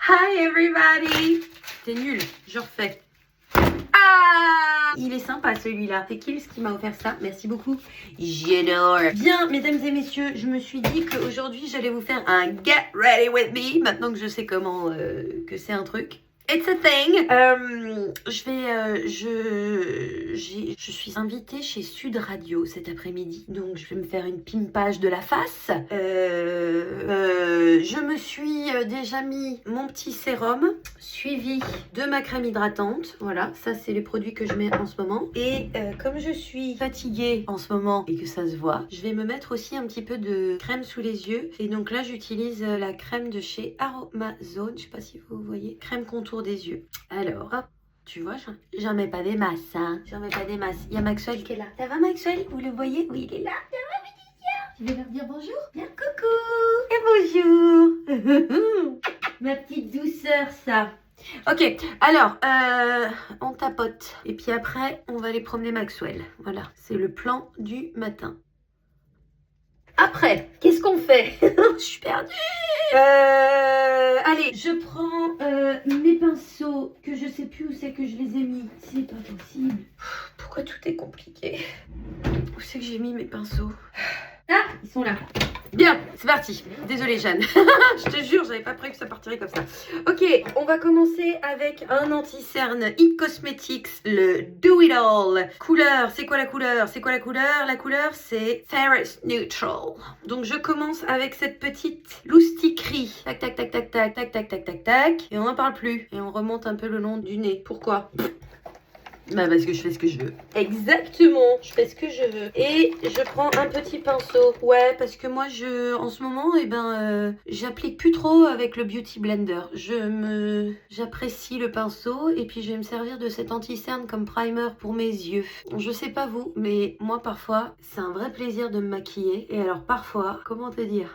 Hi everybody. T'es nul, je refais. Ah, il est sympa celui-là. C'est Kills qui m'a offert ça. Merci beaucoup. J'adore. Bien, mesdames et messieurs, je me suis dit qu'aujourd'hui j'allais vous faire un Get Ready With Me. Maintenant que je sais comment que c'est un truc. It's a thing. Je suis invitée chez Sud Radio cet après-midi. Donc je vais me faire une pimpage de la face. Je me suis déjà mis mon petit sérum, suivi de ma crème hydratante. Voilà, ça c'est les produits que je mets en ce moment. Et comme je suis fatiguée en ce moment et que ça se voit, je vais me mettre aussi un petit peu de crème sous les yeux. Et donc là j'utilise la crème de chez Aromazone. Je sais pas si vous voyez. Crème contour des yeux. Alors, hop. Tu vois, j'en mets pas des masses, hein. J'en mets pas des masses. Il y a Maxwell qui est là. Ça va Maxwell? Vous le voyez? Oui, il est là. Ça va, petit chien? Je vais leur dire bonjour. Bien, coucou. Et bonjour. Ma petite douceur, ça. Ok, alors, on tapote. Et puis après, on va aller promener Maxwell. Voilà, c'est le plan du matin. Après, qu'est-ce qu'on fait? Je suis perdue. Allez, je prends mes pinceaux que je sais plus où c'est que je les ai mis. C'est pas possible. Pourquoi tout est compliqué? Où c'est que j'ai mis mes pinceaux? Ah, ils sont là. Bien, c'est parti. Désolée Jeanne. Je te jure, j'avais pas prévu que ça partirait comme ça. Ok, on va commencer avec un anti-cerne It Cosmetics, le Do It All. Couleur, c'est quoi la couleur? C'est quoi la couleur? La couleur, c'est Ferrous Neutral. Donc je commence avec cette petite loustiquerie. Tac, tac, tac, tac, tac, tac, tac, tac, tac, tac. Et on n'en parle plus. Et on remonte un peu le long du nez. Pourquoi? Bah parce que je fais ce que je veux. Exactement, je fais ce que je veux. Et je prends un petit pinceau. Ouais, parce que moi en ce moment, j'applique plus trop avec le Beauty Blender. J'apprécie le pinceau et puis je vais me servir de cet anti-cerne comme primer pour mes yeux. Je sais pas vous, mais moi parfois, c'est un vrai plaisir de me maquiller. Et alors parfois, comment te dire?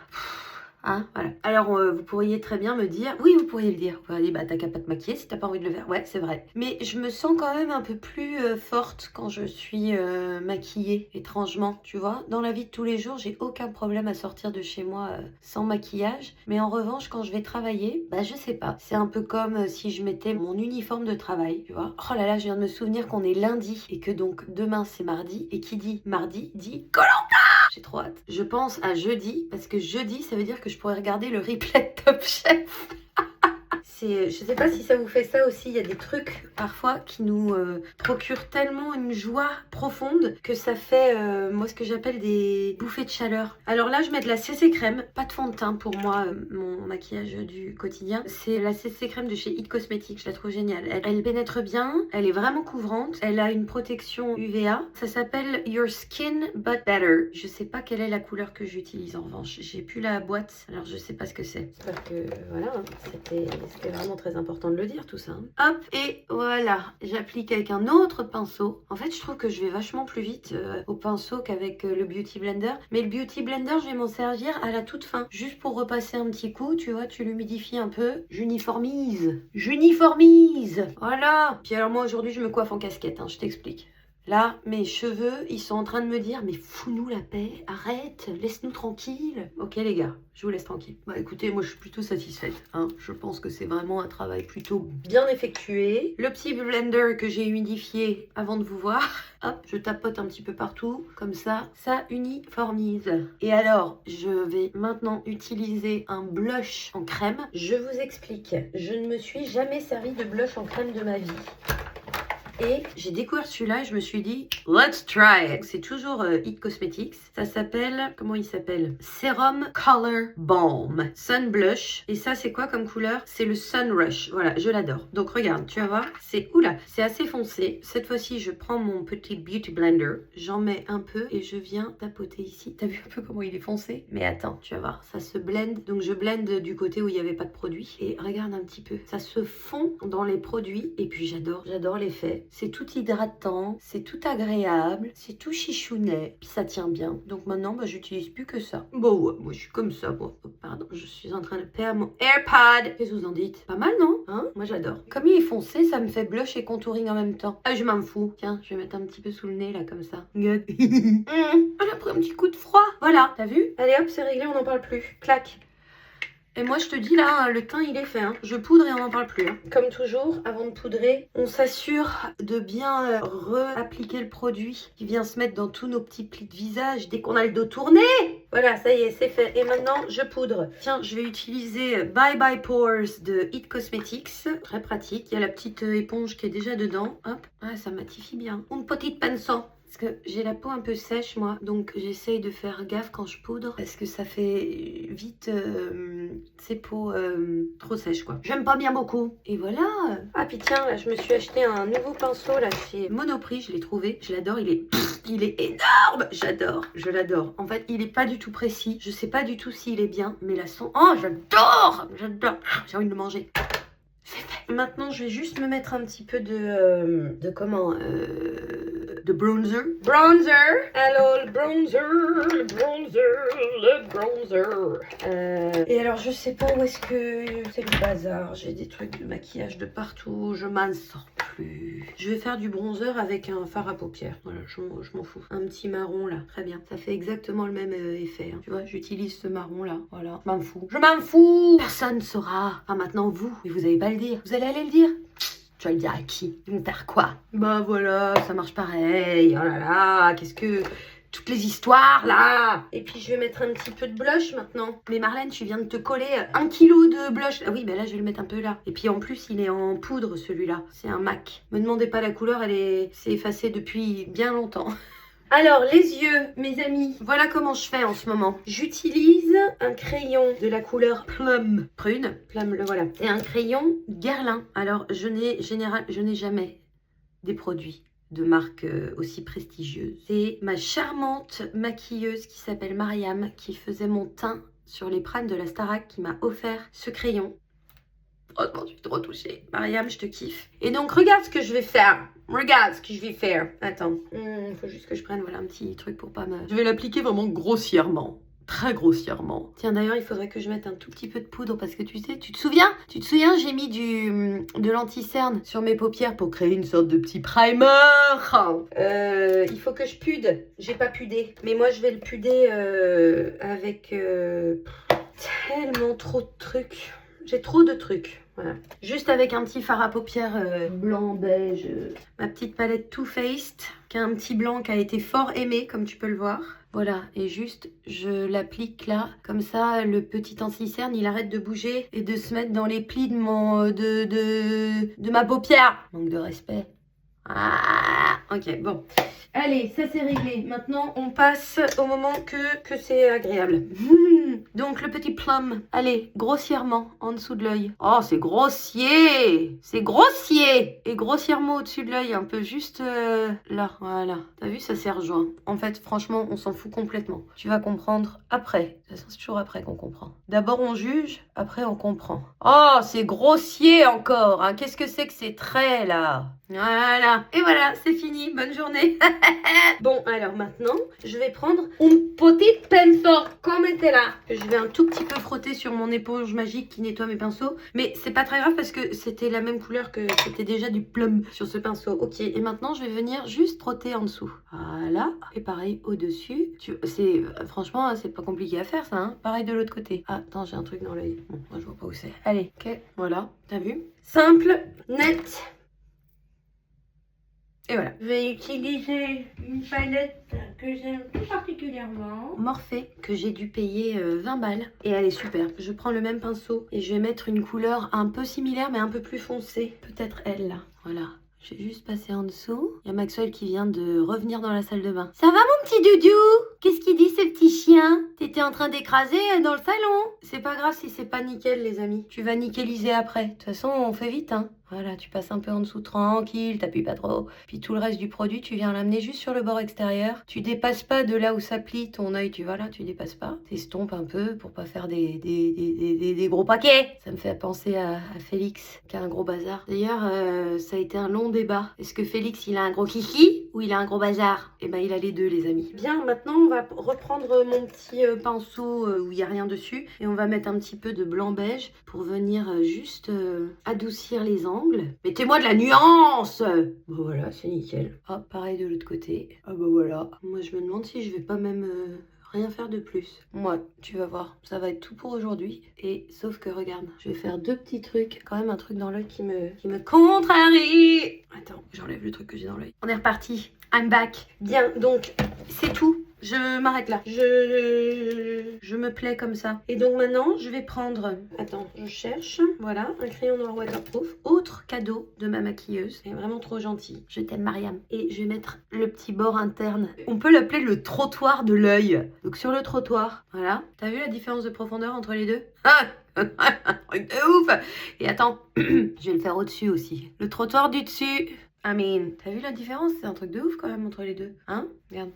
Hein, voilà. Alors vous pourriez très bien me dire, oui vous pourriez le dire, vous pourriez dire bah t'as qu'à pas te maquiller si t'as pas envie de le faire, ouais c'est vrai. Mais je me sens quand même un peu plus forte quand je suis maquillée, étrangement, tu vois. Dans la vie de tous les jours, j'ai aucun problème à sortir de chez moi sans maquillage. Mais en revanche, quand je vais travailler, bah je sais pas. C'est un peu comme si je mettais mon uniforme de travail, tu vois. Oh là là, je viens de me souvenir qu'on est lundi et que donc demain c'est mardi. Et qui dit mardi dit Koh-Lanta. J'ai trop hâte. Je pense à jeudi, parce que jeudi, ça veut dire que je pourrais regarder le replay de Top Chef. Je sais pas si ça vous fait ça aussi, il y a des trucs parfois qui nous procurent tellement une joie profonde que ça fait, moi, ce que j'appelle des bouffées de chaleur. Alors là, je mets de la CC crème, pas de fond de teint pour moi, mon maquillage du quotidien. C'est la CC crème de chez It Cosmetics, je la trouve géniale. Elle pénètre bien, elle est vraiment couvrante, elle a une protection UVA. Ça s'appelle Your Skin But Better. Je sais pas quelle est la couleur que j'utilise en revanche. J'ai plus la boîte, alors je sais pas ce que c'est. J'espère que, voilà, c'était vraiment très important de le dire tout ça. Hop, et voilà, j'applique avec un autre pinceau. En fait, je trouve que je vais vachement plus vite au pinceau qu'avec le Beauty Blender. Mais le Beauty Blender, je vais m'en servir à la toute fin. Juste pour repasser un petit coup, tu vois, tu l'humidifies un peu. J'uniformise. J'uniformise. Voilà. Puis alors moi, aujourd'hui, je me coiffe en casquette, hein, je t'explique. Là, mes cheveux, ils sont en train de me dire « Mais fous-nous la paix, arrête, laisse-nous tranquille. » Ok les gars, je vous laisse tranquille. Bah écoutez, moi je suis plutôt satisfaite. Hein. Je pense que c'est vraiment un travail plutôt bien effectué. Le petit blender que j'ai humidifié avant de vous voir. Hop, je tapote un petit peu partout. Comme ça uniformise. Et alors, je vais maintenant utiliser un blush en crème. Je vous explique. Je ne me suis jamais servi de blush en crème de ma vie. Et j'ai découvert celui-là et je me suis dit, let's try it. C'est toujours It Cosmetics. Ça s'appelle, comment il s'appelle? Serum Color Balm Sun Blush. Et ça, c'est quoi comme couleur? C'est le Sun Rush. Voilà, je l'adore. Donc regarde, tu vas voir, c'est, oula, c'est assez foncé. Cette fois-ci, je prends mon petit Beauty Blender. J'en mets un peu et je viens tapoter ici. T'as vu un peu comment il est foncé? Mais attends, tu vas voir, ça se blende. Donc je blende du côté où il n'y avait pas de produit. Et regarde un petit peu. Ça se fond dans les produits. Et puis j'adore l'effet. C'est tout hydratant, c'est tout agréable, c'est tout chichounet, puis ça tient bien. Donc maintenant, bah, j'utilise plus que ça. Bon, ouais, moi je suis comme ça, moi. Oh, pardon, je suis en train de perdre mon AirPod. Qu'est-ce que vous en dites? Pas mal, non? Hein? Moi j'adore. Comme il est foncé, ça me fait blush et contouring en même temps. Ah, je m'en fous. Tiens, je vais mettre un petit peu sous le nez, là, comme ça. Elle a pris un petit coup de froid. Voilà, t'as vu? Allez hop, c'est réglé, on n'en parle plus. Clac. Et moi, je te dis là, le teint, il est fait. Hein. Je poudre et on n'en parle plus. Hein. Comme toujours, avant de poudrer, on s'assure de bien re-appliquer le produit qui vient se mettre dans tous nos petits plis de visage dès qu'on a le dos tourné. Voilà, ça y est, c'est fait. Et maintenant, je poudre. Tiens, je vais utiliser Bye Bye Pores de It Cosmetics. Très pratique. Il y a la petite éponge qui est déjà dedans. Hop, ah, ça matifie bien. Une petite pinceau. Parce que j'ai la peau un peu sèche moi, donc j'essaye de faire gaffe quand je poudre parce que ça fait vite ces peaux trop sèches quoi. J'aime pas bien beaucoup. Et voilà. Ah puis tiens, là je me suis acheté un nouveau pinceau là chez Monoprix, je l'ai trouvé. Je l'adore, il est énorme. J'adore, je l'adore. En fait, il est pas du tout précis. Je sais pas du tout s'il est bien, mais la son... Oh, j'adore. J'ai envie de le manger. Maintenant, je vais juste me mettre un petit peu de bronzer. Bronzer! Alors, le bronzer. Et alors, je sais pas où est-ce que c'est le bazar. J'ai des trucs de maquillage de partout. Je m'en sors plus. Je vais faire du bronzer avec un fard à paupières. Voilà, je m'en fous. Un petit marron là. Très bien. Ça fait exactement le même effet. Hein. Tu vois, j'utilise ce marron là. Voilà. Je m'en fous. Je m'en fous! Personne ne saura. Enfin, maintenant, vous. Mais vous allez pas le dire. Vous allez aller le dire? Tu vas le dire à qui? Ils vont faire quoi? Bah voilà, ça marche pareil. Oh là là, qu'est-ce que... Toutes les histoires là. Et puis je vais mettre un petit peu de blush maintenant. Mais Marlène, tu viens de te coller 1 kilo de blush. Ah oui, bah là je vais le mettre un peu là. Et puis en plus il est en poudre celui-là. C'est un MAC. Me demandez pas la couleur, c'est effacé depuis bien longtemps. Alors, les yeux, mes amis, voilà comment je fais en ce moment. J'utilise un crayon de la couleur plum, prune, plum, le voilà. Et un crayon Guerlain. Alors, je n'ai jamais des produits de marque aussi prestigieuse. C'est ma charmante maquilleuse qui s'appelle Mariam, qui faisait mon teint sur les prânes de la Starac, qui m'a offert ce crayon. Franchement, je suis trop touchée. Mariam, je te kiffe. Et donc, regarde ce que je vais faire. Regarde ce que je vais faire. Attends. Faut juste que je prenne voilà, un petit truc pour pas me... Je vais l'appliquer vraiment grossièrement. Très grossièrement. Tiens, d'ailleurs, il faudrait que je mette un tout petit peu de poudre parce que tu sais, tu te souviens, j'ai mis de l'anti-cerne sur mes paupières pour créer une sorte de petit primer. Il faut que je pude. J'ai pas pudé. Mais moi, je vais le puder avec tellement trop de trucs. J'ai trop de trucs. Voilà. Juste avec un petit fard à paupières blanc, beige. Ma petite palette Too Faced, qui a un petit blanc qui a été fort aimé, comme tu peux le voir. Voilà, et juste, je l'applique là. Comme ça, le petit anti-cerne, il arrête de bouger et de se mettre dans les plis de ma paupière. Manque de respect. Ah, ok, bon. Allez, ça c'est réglé. Maintenant, on passe au moment que c'est agréable. Donc, le petit plum. Allez, grossièrement, en dessous de l'œil. Oh, c'est grossier! C'est grossier! Et grossièrement au-dessus de l'œil, un peu juste là. Voilà. T'as vu, ça s'est rejoint. En fait, franchement, on s'en fout complètement. Tu vas comprendre après. De toute façon, c'est toujours après qu'on comprend. D'abord, on juge, après, on comprend. Oh, c'est grossier encore. Hein. Qu'est-ce que c'est que ces traits, là? Voilà. Et voilà, c'est fini. Bonne journée. Bon, alors maintenant, je vais prendre une petite pinceau comme c'est là. Je vais un tout petit peu frotter sur mon éponge magique qui nettoie mes pinceaux. Mais c'est pas très grave parce que c'était la même couleur que c'était déjà du plum sur ce pinceau. Ok, et maintenant, je vais venir juste frotter en dessous. Voilà. Et pareil au-dessus. Franchement, c'est pas compliqué à faire ça. Hein. Pareil de l'autre côté. Ah, attends, j'ai un truc dans l'œil. Bon, moi, je vois pas où c'est. Allez, ok, voilà. T'as vu? Simple, net. Et voilà. Je vais utiliser une palette que j'aime tout particulièrement. Morphe, que j'ai dû payer 20 balles. Et elle est super. Je prends le même pinceau et je vais mettre une couleur un peu similaire mais un peu plus foncée. Peut-être elle là. Voilà. Je vais juste passer en dessous. Il y a Maxwell qui vient de revenir dans la salle de bain. Ça va mon petit doudou? Qu'est-ce qu'il dit ce petit chien? T'étais en train d'écraser dans le salon. C'est pas grave si c'est pas nickel les amis. Tu vas nickeliser après. De toute façon on fait vite hein. Voilà, tu passes un peu en dessous tranquille, t'appuies pas trop. Puis tout le reste du produit, tu viens l'amener juste sur le bord extérieur. Tu dépasses pas de là où ça plie ton œil, tu vois là, tu dépasses pas. T'estompes un peu pour pas faire des gros paquets. Ça me fait penser à Félix, qui a un gros bazar. D'ailleurs, ça a été un long débat. Est-ce que Félix, il a un gros kiki ou il a un gros bazar? Eh ben, il a les deux, les amis. Bien, maintenant, on va reprendre mon petit pinceau où il n'y a rien dessus. Et on va mettre un petit peu de blanc beige pour venir juste adoucir les angles. Mettez-moi de la nuance. Bon voilà, c'est nickel. Hop, pareil de l'autre côté. Ah bah voilà. Moi je me demande si je vais pas même Rien faire de plus. Moi, tu vas voir, ça va être tout pour aujourd'hui. Et sauf que regarde, je vais faire 2 petits trucs. Quand même un truc dans l'œil qui me contrarie. Attends, j'enlève le truc que j'ai dans l'œil. On est reparti. I'm back. Bien, donc c'est tout. Je m'arrête là. Je me plais comme ça. Et donc maintenant, je vais prendre... Attends, je cherche. Voilà, un crayon noir waterproof. Autre cadeau de ma maquilleuse. Elle est vraiment trop gentille. Je t'aime, Mariam. Et je vais mettre le petit bord interne. On peut l'appeler le trottoir de l'œil. Donc sur le trottoir, voilà. T'as vu la différence de profondeur entre les deux? Ah, truc de ouf. Et attends, je vais le faire au-dessus aussi. Le trottoir du dessus. I mean, t'as vu la différence? C'est un truc de ouf quand même entre les deux. Hein? Regarde.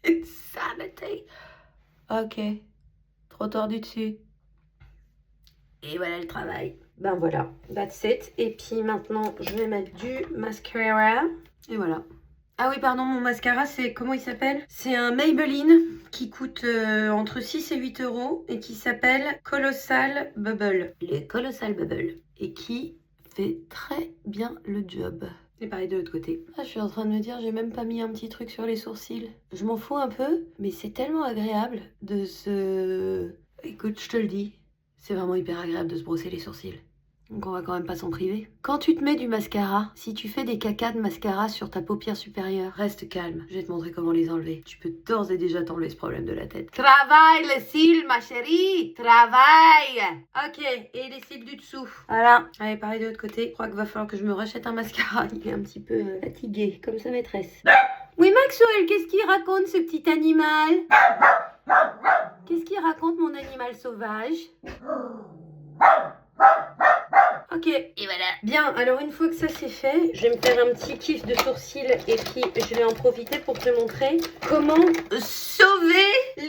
Insanity. Ok. Trottoir du dessus. Et voilà le travail. Ben voilà, that's it. Et puis maintenant, je vais mettre du mascara. Et voilà. Ah oui, pardon, mon mascara, c'est... Comment il s'appelle? C'est un Maybelline qui coûte entre 6 et 8 € et qui s'appelle Colossal Bubble. Le Colossal Bubble. Et qui fait très bien le job. Et pareil de l'autre côté. Ah, je suis en train de me dire, j'ai même pas mis un petit truc sur les sourcils. Je m'en fous un peu, mais c'est tellement agréable de se... Écoute, je te le dis, c'est vraiment hyper agréable de se brosser les sourcils. Donc on va quand même pas s'en priver. Quand tu te mets du mascara, si tu fais des cacas de mascara sur ta paupière supérieure, reste calme. Je vais te montrer comment les enlever. Tu peux d'ores et déjà t'enlever ce problème de la tête. Travaille les cils, ma chérie. Travaille. Ok, et les cils du dessous. Voilà. Allez, pareil de l'autre côté. Je crois qu'il va falloir que je me rachète un mascara. Il est un petit peu fatigué, comme sa maîtresse. Oui, Maxwell, qu'est-ce qu'il raconte, ce petit animal? Qu'est-ce qu'il raconte, mon animal sauvage? Ok, et voilà. Bien, alors une fois que ça c'est fait, je vais me faire un petit kiff de sourcils et puis je vais en profiter pour te montrer comment sauver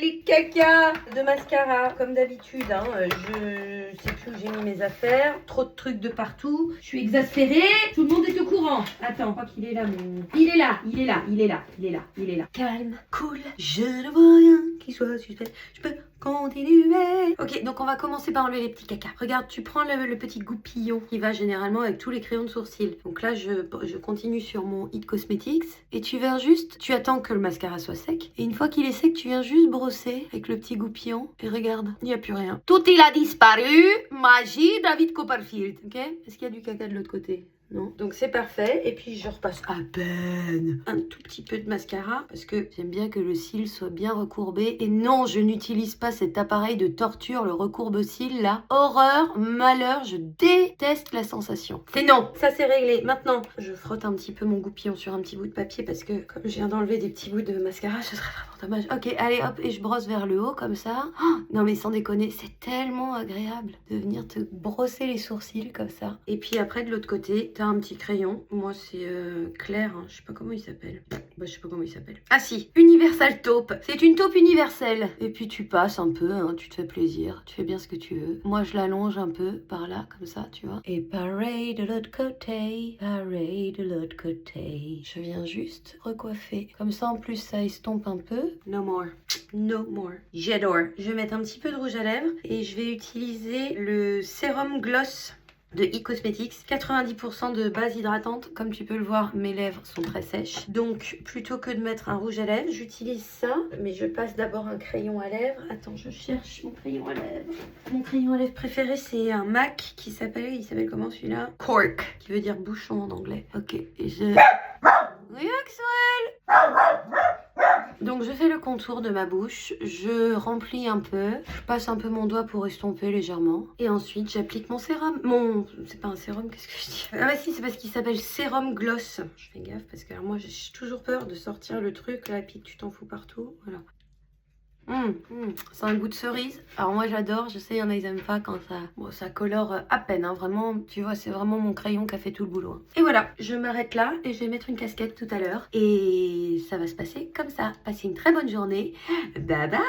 les cacas de mascara. Comme d'habitude, hein, je sais plus où j'ai mis mes affaires, trop de trucs de partout, je suis exaspérée, tout le monde est au courant. Attends, je crois qu'il est là, mon... Il est là, il est là, il est là, il est là, il est là. Calme, cool, je ne vois rien qui soit suspect, je peux continuer. Ok, donc on va commencer par enlever les petits cacas. Regarde, tu prends le petit goupillon qui va généralement avec tous les crayons de sourcils. Donc là, je continue sur mon It Cosmetics et tu viens juste, tu attends que le mascara soit sec. Et une fois qu'il est sec, tu viens juste brosser avec le petit goupillon. Et regarde, il n'y a plus rien. Tout il a disparu. Magie David Copperfield. Ok? Est-ce qu'il y a du caca de l'autre côté? Non. Donc c'est parfait. Et puis je repasse à peine un tout petit peu de mascara parce que j'aime bien que le cil soit bien recourbé. Et non, je n'utilise pas cet appareil de torture, le recourbe-cils là. Horreur, malheur, je déteste la sensation. C'est non. Ça c'est réglé. Maintenant, je frotte un petit peu mon goupillon sur un petit bout de papier parce que comme je viens d'enlever des petits bouts de mascara, ce serait vraiment dommage. Ok, allez hop, et je brosse vers le haut comme ça. Oh, non mais sans déconner, c'est tellement agréable de venir te brosser les sourcils comme ça. Et puis après de l'autre côté, t'as un petit crayon. Moi c'est clair, hein. Je sais pas comment il s'appelle. Bah je sais pas comment il s'appelle. Ah si, Universal Taupe. C'est une taupe universelle. Et puis tu passes un peu, hein, tu te fais plaisir. Tu fais bien ce que tu veux. Moi je l'allonge un peu par là, comme ça, tu vois. Et pareil de l'autre côté. Pareil de l'autre côté. Je viens juste recoiffer. Comme ça en plus ça estompe un peu. No more. No more. J'adore. Je vais mettre un petit peu de rouge à lèvres. Et je vais utiliser le sérum gloss de It Cosmetics, 90% de base hydratante. Comme tu peux le voir, mes lèvres sont très sèches. Donc, plutôt que de mettre un rouge à lèvres, j'utilise ça. Mais je passe d'abord un crayon à lèvres. Attends, je cherche mon crayon à lèvres. Mon crayon à lèvres préféré, c'est un MAC qui s'appelle... Il s'appelle comment celui-là? Cork, qui veut dire bouchon en anglais. Ok, et je... Oui, Maxwell! Donc je fais le contour de ma bouche, je remplis un peu, je passe un peu mon doigt pour estomper légèrement. Et ensuite j'applique mon sérum. C'est pas un sérum, qu'est-ce que je dis? Ah bah si, c'est parce qu'il s'appelle sérum gloss. Je fais gaffe parce que alors moi j'ai toujours peur de sortir le truc là et puis que tu t'en fous partout. Voilà. C'est un goût de cerise. Alors moi j'adore, je sais il y en a ils aiment pas quand ça... Bon ça colore à peine, hein, vraiment, tu vois c'est vraiment mon crayon qui a fait tout le boulot. Hein. Et voilà, je m'arrête là et je vais mettre une casquette tout à l'heure. Et ça va se passer comme ça. Passez une très bonne journée. Bye bye.